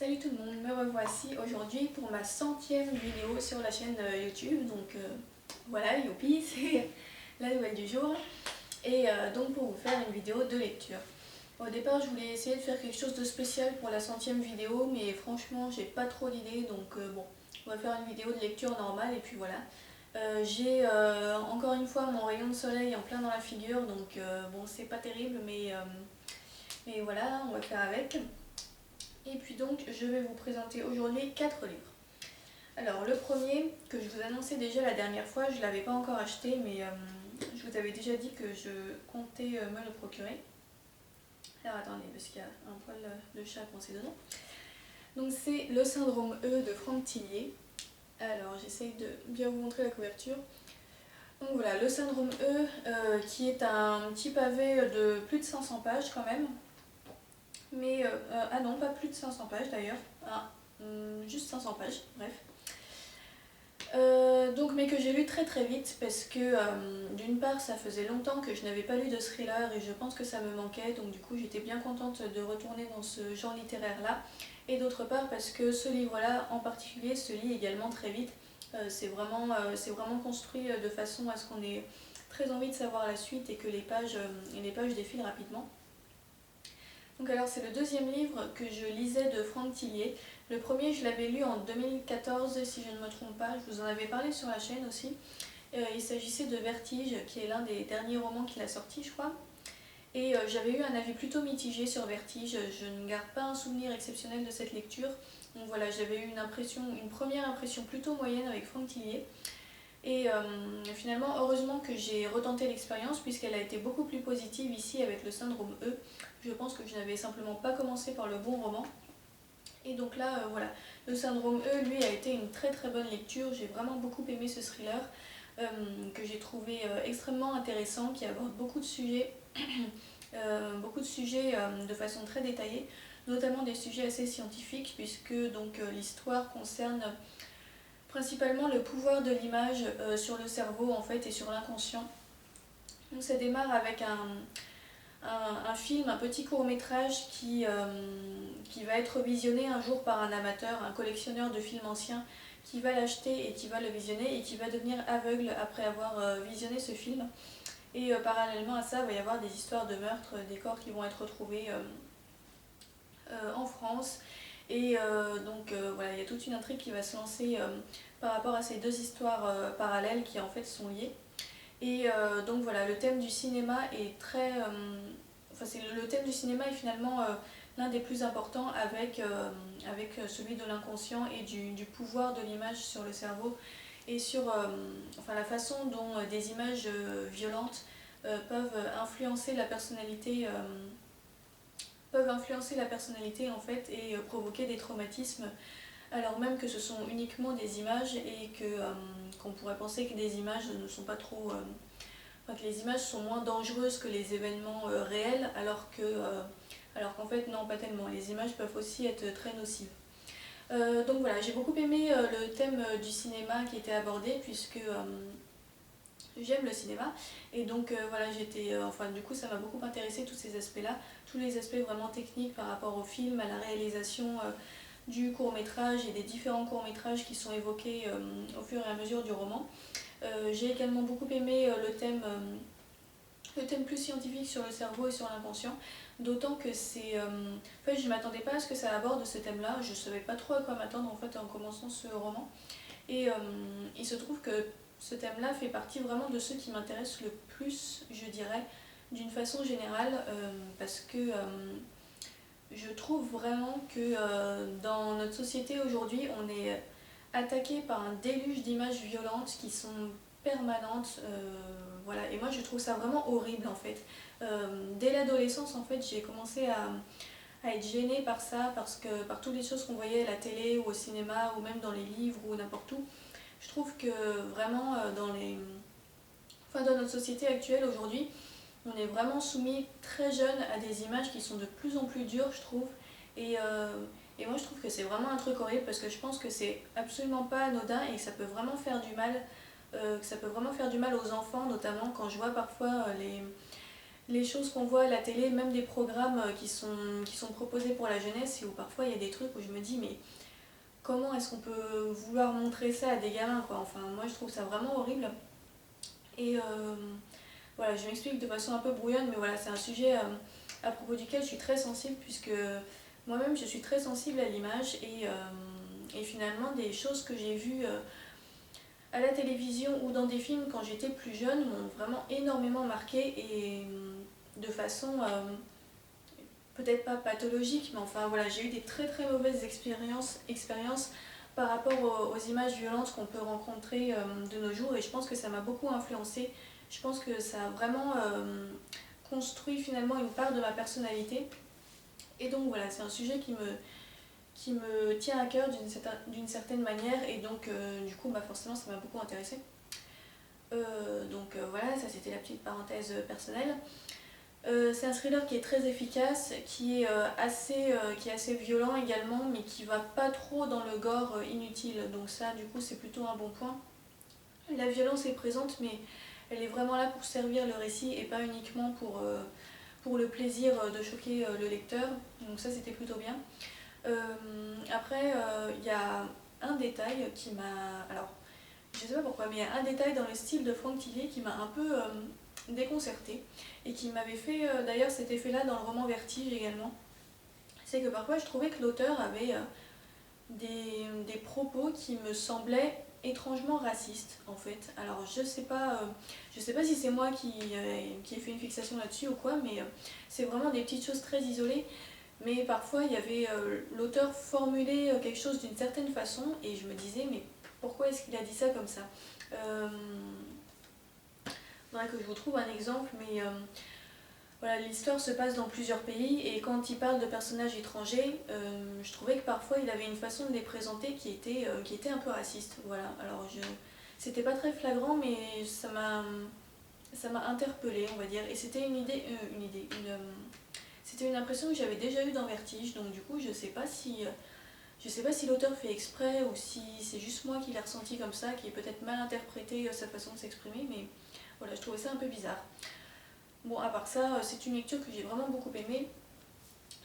Salut tout le monde, me revoici aujourd'hui pour ma 100e vidéo sur la chaîne YouTube. Donc voilà, youpi, c'est la nouvelle du jour. Et donc pour vous faire une vidéo de lecture. Au départ, je voulais essayer de faire quelque chose de spécial pour la 100e vidéo, mais franchement, j'ai pas trop d'idées. Donc bon, on va faire une vidéo de lecture normale et puis voilà. J'ai encore une fois mon rayon de soleil en plein dans la figure, donc bon, c'est pas terrible, mais voilà, on va faire avec. Et puis donc je vais vous présenter aujourd'hui 4 livres. Alors le premier que je vous annonçais déjà la dernière fois, je ne l'avais pas encore acheté mais je vous avais déjà dit que je comptais me le procurer. Alors attendez parce qu'il y a un poil de chat coincé dedans. Donc c'est Le Syndrome E de Franck Tillier. Alors j'essaye de bien vous montrer la couverture. Donc voilà, Le Syndrome E qui est un petit pavé de plus de 500 pages quand même. Mais, ah non, pas plus de 500 pages d'ailleurs, juste 500 pages, bref. Donc, mais que j'ai lu très très vite parce que d'une part ça faisait longtemps que je n'avais pas lu de thriller et je pense que ça me manquait, donc du coup j'étais bien contente de retourner dans ce genre littéraire là, et d'autre part parce que ce livre là en particulier se lit également très vite. C'est vraiment construit de façon à ce qu'on ait très envie de savoir la suite et que les pages défilent rapidement. Donc alors c'est le deuxième livre que je lisais de Franck Tillier. Le premier je l'avais lu en 2014 si je ne me trompe pas, je vous en avais parlé sur la chaîne aussi. Il s'agissait de Vertige qui est l'un des derniers romans qu'il a sorti je crois. Et j'avais eu un avis plutôt mitigé sur Vertige, je ne garde pas un souvenir exceptionnel de cette lecture. Donc voilà, j'avais eu une première impression plutôt moyenne avec Franck Tillier. Et finalement, heureusement que j'ai retenté l'expérience puisqu'elle a été beaucoup plus positive ici avec Le Syndrome E. Je pense que je n'avais simplement pas commencé par le bon roman. Et donc là, voilà, Le Syndrome E, lui, a été une très très bonne lecture. J'ai vraiment beaucoup aimé ce thriller que j'ai trouvé extrêmement intéressant, qui aborde beaucoup de sujets, de façon très détaillée, notamment des sujets assez scientifiques puisque donc l'histoire concerne principalement le pouvoir de l'image sur le cerveau en fait et sur l'inconscient. Donc ça démarre avec un film, un petit court-métrage qui va être visionné un jour par un amateur, un collectionneur de films anciens qui va l'acheter et qui va le visionner et qui va devenir aveugle après avoir visionné ce film. Et parallèlement à ça, il va y avoir des histoires de meurtres, des corps qui vont être retrouvés en France. Et voilà, il y a toute une intrigue qui va se lancer par rapport à ces deux histoires parallèles qui en fait sont liées. Et donc voilà, le thème du cinéma est le thème du cinéma est finalement l'un des plus importants avec celui de l'inconscient et du pouvoir de l'image sur le cerveau et sur la façon dont des images violentes peuvent influencer la personnalité en fait et provoquer des traumatismes alors même que ce sont uniquement des images et qu'on pourrait penser que des images ne sont pas trop que les images sont moins dangereuses que les événements réels alors qu'en fait non, pas tellement, les images peuvent aussi être très nocives. Donc voilà, j'ai beaucoup aimé le thème du cinéma qui était abordé puisque j'aime le cinéma et donc voilà, du coup ça m'a beaucoup intéressé tous ces aspects là, tous les aspects vraiment techniques par rapport au film, à la réalisation du court-métrage et des différents courts-métrages qui sont évoqués au fur et à mesure du roman. J'ai également beaucoup aimé le thème plus scientifique sur le cerveau et sur l'inconscient, d'autant que en fait, je ne m'attendais pas à ce que ça aborde ce thème-là, je ne savais pas trop à quoi m'attendre en fait en commençant ce roman. Et il se trouve que ce thème-là fait partie vraiment de ceux qui m'intéressent le plus, je dirais, d'une façon générale, parce que je trouve vraiment que dans notre société aujourd'hui, on est attaqué par un déluge d'images violentes qui sont permanentes. Voilà. Et moi, je trouve ça vraiment horrible en fait. Dès l'adolescence, en fait, j'ai commencé à être gênée par ça, par toutes les choses qu'on voyait à la télé ou au cinéma ou même dans les livres ou n'importe où. Je trouve que vraiment dans notre société actuelle aujourd'hui, on est vraiment soumis très jeune à des images qui sont de plus en plus dures, je trouve. Et moi, je trouve que c'est vraiment un truc horrible parce que je pense que c'est absolument pas anodin et que ça peut vraiment faire du mal, aux enfants, notamment quand je vois parfois les choses qu'on voit à la télé, même des programmes qui sont proposés pour la jeunesse, et où parfois il y a des trucs où je me dis mais comment est-ce qu'on peut vouloir montrer ça à des gamins quoi. Enfin moi je trouve ça vraiment horrible. Et voilà, je m'explique de façon un peu brouillonne, mais voilà, c'est un sujet à propos duquel je suis très sensible, puisque moi-même je suis très sensible à l'image, et finalement des choses que j'ai vues à la télévision ou dans des films quand j'étais plus jeune m'ont vraiment énormément marqué, et de façon peut-être pas pathologique, mais enfin voilà, j'ai eu des très très mauvaises expériences par rapport aux images violentes qu'on peut rencontrer de nos jours, et je pense que ça m'a beaucoup influencée. Je pense que ça a vraiment construit finalement une part de ma personnalité. Et donc voilà, c'est un sujet qui me tient à cœur d'une certaine manière, et donc du coup bah, forcément ça m'a beaucoup intéressée. Voilà, ça c'était la petite parenthèse personnelle. C'est un thriller qui est très efficace, qui est assez violent également, mais qui va pas trop dans le gore inutile. Donc ça, du coup, c'est plutôt un bon point. La violence est présente, mais elle est vraiment là pour servir le récit et pas uniquement pour le plaisir de choquer le lecteur. Donc ça, c'était plutôt bien. Après, il y a un détail qui m'a... Alors, je sais pas pourquoi, mais il y a un détail dans le style de Franck Tillier qui m'a un peu déconcertée, et qui m'avait fait d'ailleurs cet effet-là dans le roman Vertige également. C'est que parfois je trouvais que l'auteur avait des propos qui me semblaient étrangement racistes en fait. Alors je sais pas si c'est moi qui ai fait une fixation là-dessus ou quoi, mais c'est vraiment des petites choses très isolées. Mais parfois il y avait l'auteur formulait quelque chose d'une certaine façon, et je me disais mais pourquoi est-ce qu'il a dit ça comme ça. Faudrait que je vous trouve un exemple, mais voilà, l'histoire se passe dans plusieurs pays, et quand il parle de personnages étrangers, je trouvais que parfois il avait une façon de les présenter qui était un peu raciste. Voilà, alors c'était pas très flagrant, mais ça m'a interpellée, on va dire, et c'était c'était une impression que j'avais déjà eue dans Vertige, donc du coup je sais pas si l'auteur fait exprès ou si c'est juste moi qui l'ai ressenti comme ça, qui ai peut-être mal interprété sa façon de s'exprimer, mais voilà, je trouvais ça un peu bizarre. Bon, à part ça, c'est une lecture que j'ai vraiment beaucoup aimée.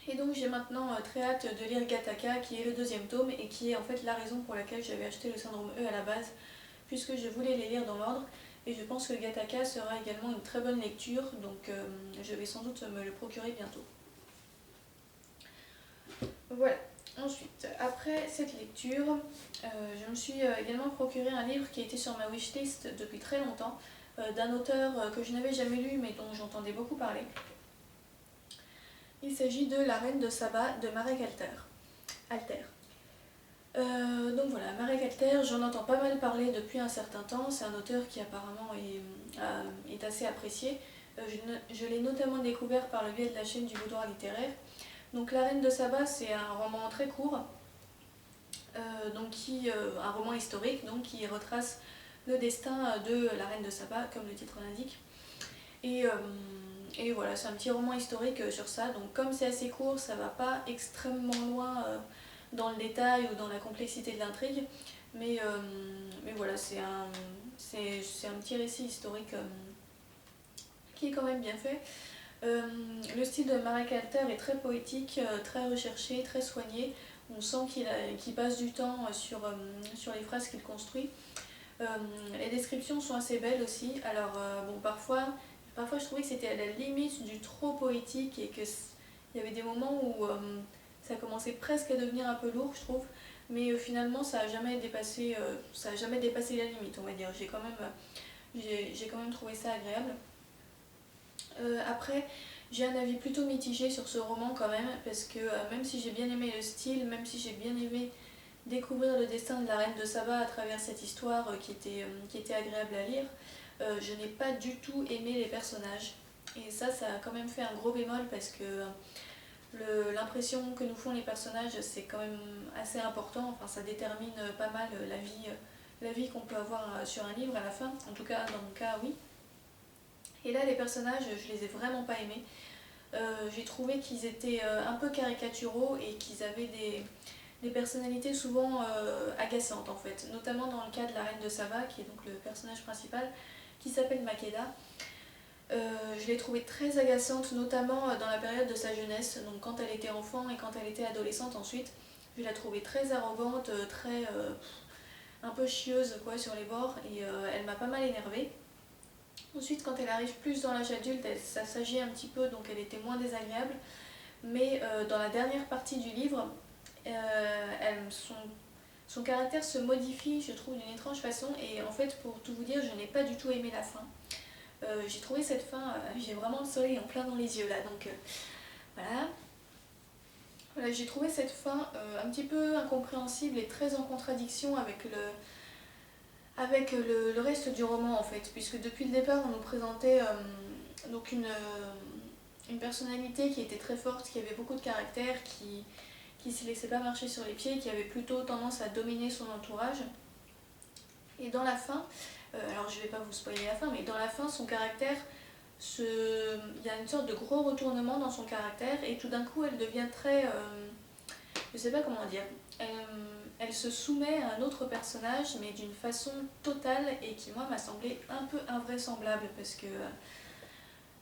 Et donc j'ai maintenant très hâte de lire Gattaca, qui est le deuxième tome, et qui est en fait la raison pour laquelle j'avais acheté le Syndrome E à la base, puisque je voulais les lire dans l'ordre. Et je pense que Gattaca sera également une très bonne lecture, donc je vais sans doute me le procurer bientôt. Voilà. Ensuite, après cette lecture, je me suis également procuré un livre qui était sur ma wishlist depuis très longtemps, d'un auteur que je n'avais jamais lu mais dont j'entendais beaucoup parler. Il s'agit de La Reine de Saba de Marek Alter. Donc voilà, Marek Alter, j'en entends pas mal parler depuis un certain temps. C'est un auteur qui apparemment est assez apprécié. Je l'ai notamment découvert par le biais de la chaîne du Boudoir littéraire. Donc La Reine de Saba, c'est un roman très court, un roman historique donc, qui retrace le destin de la Reine de Saba, comme le titre l'indique. Et voilà, c'est un petit roman historique sur ça. Donc comme c'est assez court, ça va pas extrêmement loin dans le détail ou dans la complexité de l'intrigue. Mais voilà, c'est un petit récit historique qui est quand même bien fait. Le style de Marek Alter est très poétique, très recherché, très soigné. On sent qu'il passe du temps sur les phrases qu'il construit. Les descriptions sont assez belles aussi. Alors bon, parfois je trouvais que c'était à la limite du trop poétique, et qu'il y avait des moments où ça commençait presque à devenir un peu lourd, je trouve. Mais finalement ça n'a jamais dépassé la limite, on va dire. J'ai quand même trouvé ça agréable. Après, j'ai un avis plutôt mitigé sur ce roman quand même, parce que même si j'ai bien aimé le style, même si j'ai bien aimé découvrir le destin de la Reine de Saba à travers cette histoire qui était agréable à lire, je n'ai pas du tout aimé les personnages. Et ça a quand même fait un gros bémol, parce que l'impression que nous font les personnages, c'est quand même assez important. Enfin, ça détermine pas mal la vie qu'on peut avoir sur un livre à la fin. En tout cas, dans mon cas, oui. Et là, les personnages, je les ai vraiment pas aimés. J'ai trouvé qu'ils étaient un peu caricaturaux, et qu'ils avaient des personnalités souvent agaçantes en fait. Notamment dans le cas de la Reine de Saba, qui est donc le personnage principal, qui s'appelle Makeda. Je l'ai trouvée très agaçante, notamment dans la période de sa jeunesse, donc quand elle était enfant et quand elle était adolescente ensuite. Je la trouvais très arrogante, très un peu chieuse quoi sur les bords et elle m'a pas mal énervée. Ensuite, quand elle arrive plus dans l'âge adulte, ça s'agit un petit peu, donc elle était moins désagréable. Mais dans la dernière partie du livre, son caractère se modifie, je trouve, d'une étrange façon. Et en fait, pour tout vous dire, je n'ai pas du tout aimé la fin. J'ai trouvé cette fin, j'ai vraiment le soleil en plein dans les yeux là, donc voilà. Voilà, j'ai trouvé cette fin un petit peu incompréhensible et très en contradiction avec le reste du roman en fait, puisque depuis le départ on nous présentait donc une personnalité qui était très forte, qui avait beaucoup de caractère, qui se laissait pas marcher sur les pieds, qui avait plutôt tendance à dominer son entourage. Et dans la fin, alors je vais pas vous spoiler la fin, mais dans la fin son caractère, il y a une sorte de gros retournement dans son caractère et tout d'un coup elle devient très, je sais pas comment dire, elle se soumet à un autre personnage mais d'une façon totale et qui moi m'a semblé un peu invraisemblable parce que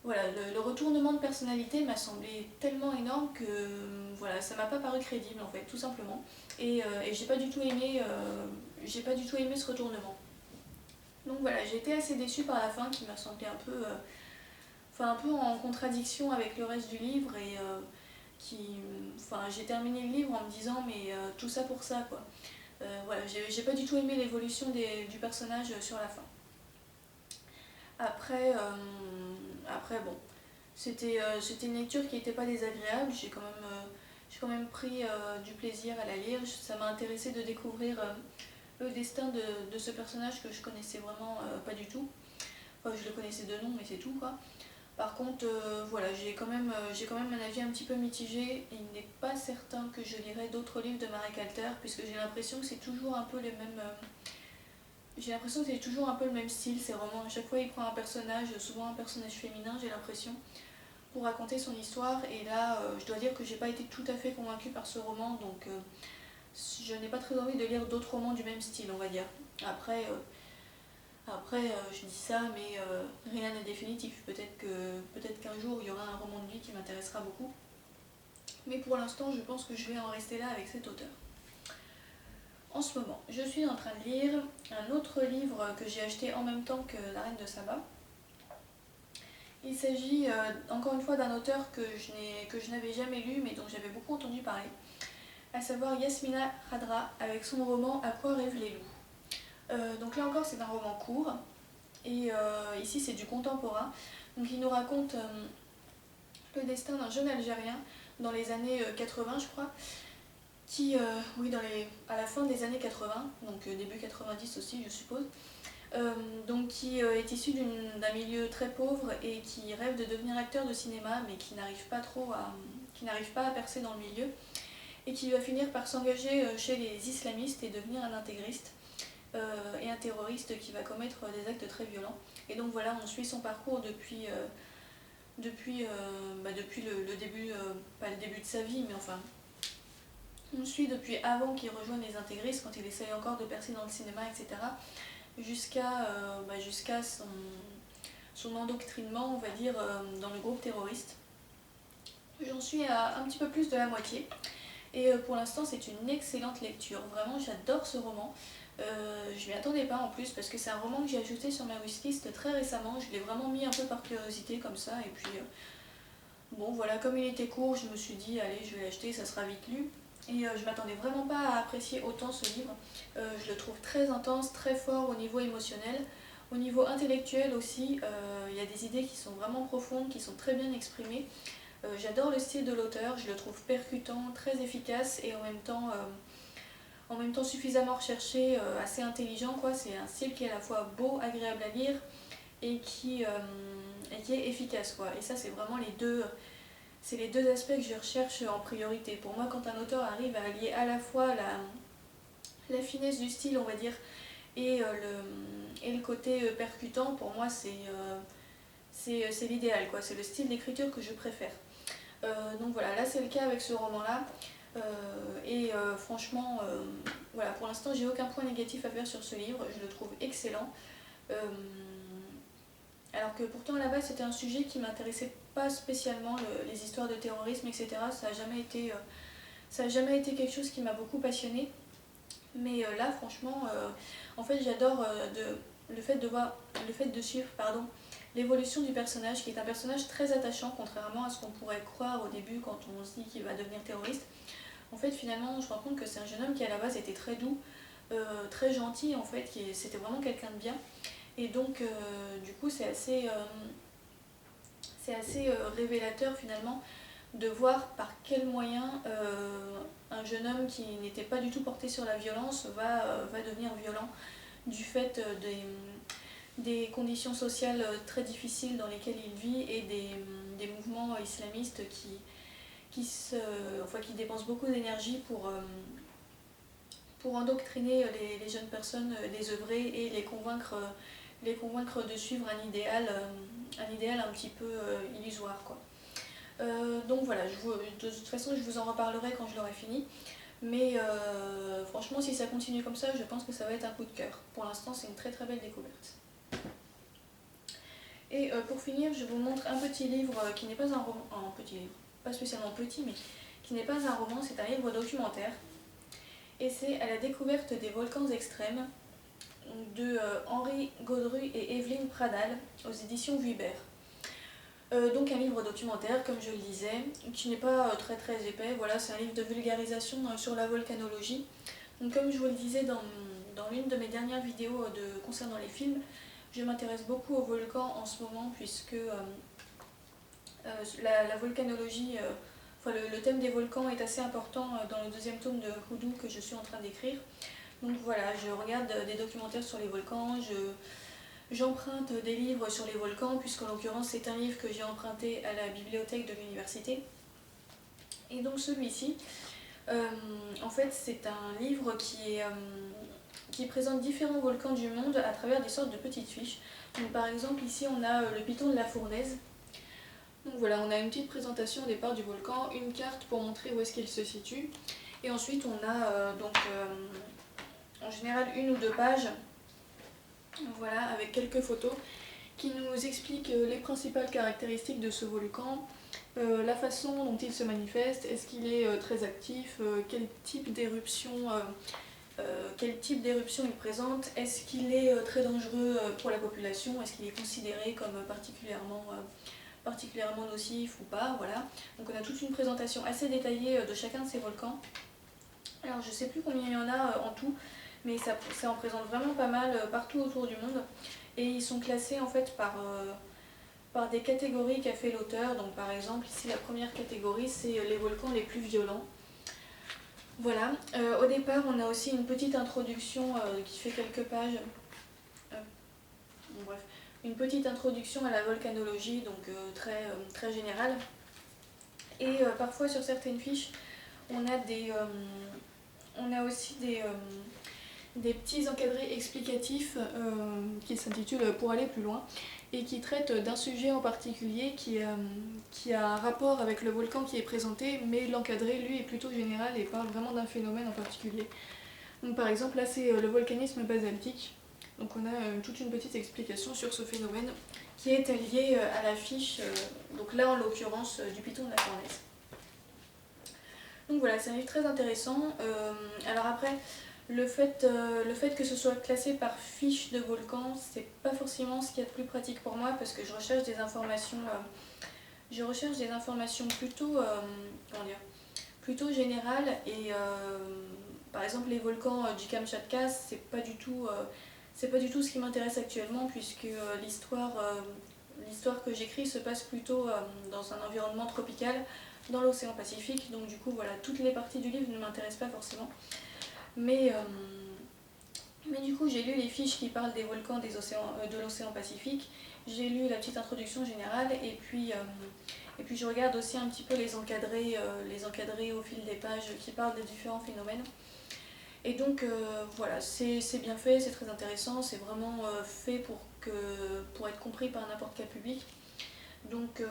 voilà, le retournement de personnalité m'a semblé tellement énorme que voilà, ça m'a pas paru crédible en fait, tout simplement. Et j'ai pas du tout aimé ce retournement. Donc voilà, j'ai été assez déçue par la fin qui m'a semblé un peu, un peu en contradiction avec le reste du livre et j'ai terminé le livre en me disant mais tout ça pour ça quoi. Voilà, j'ai pas du tout aimé l'évolution du personnage sur la fin. Après bon, c'était une lecture qui n'était pas désagréable, j'ai quand même pris du plaisir à la lire, ça m'a intéressé de découvrir le destin de ce personnage que je connaissais vraiment pas du tout. Enfin, je le connaissais de nom mais c'est tout quoi. Par contre, voilà, j'ai quand même un avis un petit peu mitigé. Il n'est pas certain que je lirai d'autres livres de Mary Calter puisque j'ai l'impression que c'est toujours un peu les mêmes. J'ai l'impression que c'est toujours un peu le même style, ces romans. À chaque fois, il prend un personnage, souvent un personnage féminin, j'ai l'impression, pour raconter son histoire. Et là, je dois dire que j'ai pas été tout à fait convaincue par ce roman, donc je n'ai pas très envie de lire d'autres romans du même style, on va dire. Après, je dis ça, mais rien n'est définitif. Peut-être qu'un jour, il y aura un roman de lui qui m'intéressera beaucoup. Mais pour l'instant, je pense que je vais en rester là avec cet auteur. En ce moment, je suis en train de lire un autre livre que j'ai acheté en même temps que La Reine de Saba. Il s'agit encore une fois d'un auteur que je n'avais jamais lu mais dont j'avais beaucoup entendu parler, à savoir Yasmina Khadra avec son roman À quoi rêvent les loups. Donc là encore c'est un roman court et ici c'est du contemporain. Donc il nous raconte le destin d'un jeune Algérien dans les années 80 je crois, qui, à la fin des années 80, donc début 90 aussi je suppose, donc qui est issu d'un milieu très pauvre et qui rêve de devenir acteur de cinéma mais qui n'arrive pas à percer dans le milieu et qui va finir par s'engager chez les islamistes et devenir un intégriste et un terroriste qui va commettre des actes très violents. Et donc voilà, on suit son parcours depuis le début, pas le début de sa vie mais enfin on suit depuis avant qu'il rejoigne les intégristes quand il essaye encore de percer dans le cinéma etc. Jusqu'à son endoctrinement, on va dire, dans le groupe terroriste. J'en suis à un petit peu plus de la moitié. Et pour l'instant, c'est une excellente lecture. Vraiment, j'adore ce roman. Je m'y attendais pas en plus parce que c'est un roman que j'ai ajouté sur ma wishlist très récemment. Je l'ai vraiment mis un peu par curiosité comme ça. Et puis, bon, voilà, comme il était court, je me suis dit, allez, je vais l'acheter, ça sera vite lu. Et je m'attendais vraiment pas à apprécier autant ce livre. Je le trouve très intense, très fort au niveau émotionnel. Au niveau intellectuel aussi, il y a des idées qui sont vraiment profondes, qui sont très bien exprimées. J'adore le style de l'auteur, je le trouve percutant, très efficace et en même temps suffisamment recherché, assez intelligent, quoi. C'est un style qui est à la fois beau, agréable à lire et qui est efficace, quoi. Et ça, c'est vraiment les deux aspects que je recherche en priorité. Pour moi, quand un auteur arrive à allier à la fois la finesse du style, on va dire, et le côté percutant, pour moi, c'est l'idéal, quoi. C'est le style d'écriture que je préfère. Donc voilà, là c'est le cas avec ce roman-là. Franchement, voilà, pour l'instant, j'ai aucun point négatif à faire sur ce livre. Je le trouve excellent. Alors que pourtant à la base c'était un sujet qui m'intéressait pas spécialement, les histoires de terrorisme, etc. Ça a jamais été quelque chose qui m'a beaucoup passionnée. Mais là franchement, en fait j'adore le fait de suivre l'évolution du personnage, qui est un personnage très attachant, contrairement à ce qu'on pourrait croire au début quand on se dit qu'il va devenir terroriste. En fait finalement je me rends compte que c'est un jeune homme qui à la base était très doux, très gentil en fait, c'était vraiment quelqu'un de bien. Et donc du coup c'est assez révélateur finalement de voir par quels moyens un jeune homme qui n'était pas du tout porté sur la violence va devenir violent du fait des conditions sociales très difficiles dans lesquelles il vit et des mouvements islamistes qui dépensent beaucoup d'énergie pour endoctriner les jeunes personnes désœuvrées et les convaincre de suivre un idéal un petit peu illusoire, quoi. Donc voilà, de toute façon je vous en reparlerai quand je l'aurai fini. Mais franchement si ça continue comme ça, je pense que ça va être un coup de cœur. Pour l'instant c'est une très très belle découverte. Et pour finir, je vous montre un petit livre qui n'est pas un roman, un petit livre, pas spécialement petit, mais qui n'est pas un roman, c'est un livre documentaire. Et c'est À la découverte des volcans extrêmes de Henri Gaudru et Evelyne Pradal aux éditions Vuibert. Donc un livre documentaire, comme je le disais, qui n'est pas très très épais. Voilà, c'est un livre de vulgarisation sur la volcanologie. Donc comme je vous le disais dans l'une de mes dernières vidéos concernant les films, je m'intéresse beaucoup aux volcans en ce moment puisque la volcanologie, le thème des volcans est assez important dans le deuxième tome de Hoodoo que je suis en train d'écrire. Donc voilà, je regarde des documentaires sur les volcans, j'emprunte des livres sur les volcans, puisqu'en l'occurrence c'est un livre que j'ai emprunté à la bibliothèque de l'université. Et donc celui-ci, en fait c'est un livre qui présente différents volcans du monde à travers des sortes de petites fiches. Donc par exemple ici on a le piton de la Fournaise. Donc voilà, on a une petite présentation au départ du volcan, une carte pour montrer où est-ce qu'il se situe. Et ensuite on a en général une ou deux pages, voilà, avec quelques photos qui nous expliquent les principales caractéristiques de ce volcan, la façon dont il se manifeste, est-ce qu'il est très actif, quel type d'éruption il présente, est-ce qu'il est très dangereux pour la population, est-ce qu'il est considéré comme particulièrement nocif ou pas, voilà. Donc on a toute une présentation assez détaillée de chacun de ces volcans. Alors je sais plus combien il y en a en tout, mais ça en présente vraiment pas mal partout autour du monde. Et ils sont classés en fait par des catégories qu'a fait l'auteur. Donc par exemple ici la première catégorie c'est les volcans les plus violents. Voilà, au départ on a aussi une petite introduction qui fait quelques pages. Bon, bref, une petite introduction à la volcanologie, donc très générale. Et parfois sur certaines fiches on a aussi des petits encadrés explicatifs qui s'intitulent Pour aller plus loin et qui traitent d'un sujet en particulier qui a un rapport avec le volcan qui est présenté, mais l'encadré lui est plutôt général et parle vraiment d'un phénomène en particulier. Donc par exemple là c'est le volcanisme basaltique, donc on a toute une petite explication sur ce phénomène qui est lié à la fiche, donc là en l'occurrence du piton de la Fournaise. Donc voilà, c'est un livre très intéressant. Alors après, le fait que ce soit classé par fiche de volcan, c'est pas forcément ce qu'il y a de plus pratique pour moi parce que je recherche des informations plutôt, plutôt générales et par exemple les volcans du Kamchatka, c'est pas du tout ce qui m'intéresse actuellement puisque l'histoire que j'écris se passe plutôt dans un environnement tropical dans l'océan Pacifique, donc du coup voilà, toutes les parties du livre ne m'intéressent pas forcément. Mais du coup j'ai lu les fiches qui parlent des volcans de l'océan Pacifique, j'ai lu la petite introduction générale et puis je regarde aussi un petit peu les encadrés au fil des pages qui parlent des différents phénomènes. Et donc voilà, c'est bien fait, c'est très intéressant, c'est vraiment fait pour être compris par n'importe quel public. Donc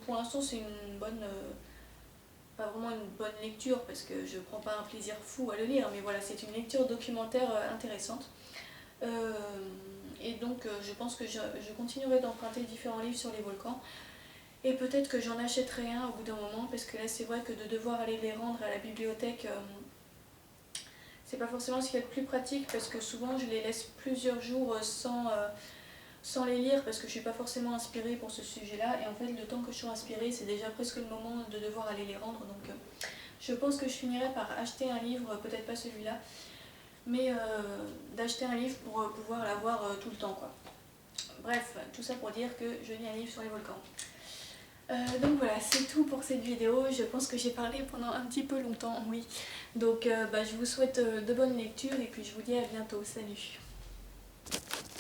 pour l'instant c'est pas vraiment une bonne lecture parce que je prends pas un plaisir fou à le lire, mais voilà, c'est une lecture documentaire intéressante. donc je pense que je continuerai d'emprunter différents livres sur les volcans. Et peut-être que j'en achèterai un au bout d'un moment, parce que là c'est vrai que de devoir aller les rendre à la bibliothèque, c'est pas forcément ce qu'il y a de plus pratique, parce que souvent je les laisse plusieurs jours sans les lire, parce que je suis pas forcément inspirée pour ce sujet-là. Et en fait, le temps que je suis inspirée, c'est déjà presque le moment de devoir aller les rendre. Donc je pense que je finirai par acheter un livre, peut-être pas celui-là, mais d'acheter un livre pour pouvoir l'avoir tout le temps, quoi. Bref, tout ça pour dire que je lis un livre sur les volcans. Donc voilà, c'est tout pour cette vidéo. Je pense que j'ai parlé pendant un petit peu longtemps, oui. Donc je vous souhaite de bonnes lectures et puis je vous dis à bientôt. Salut!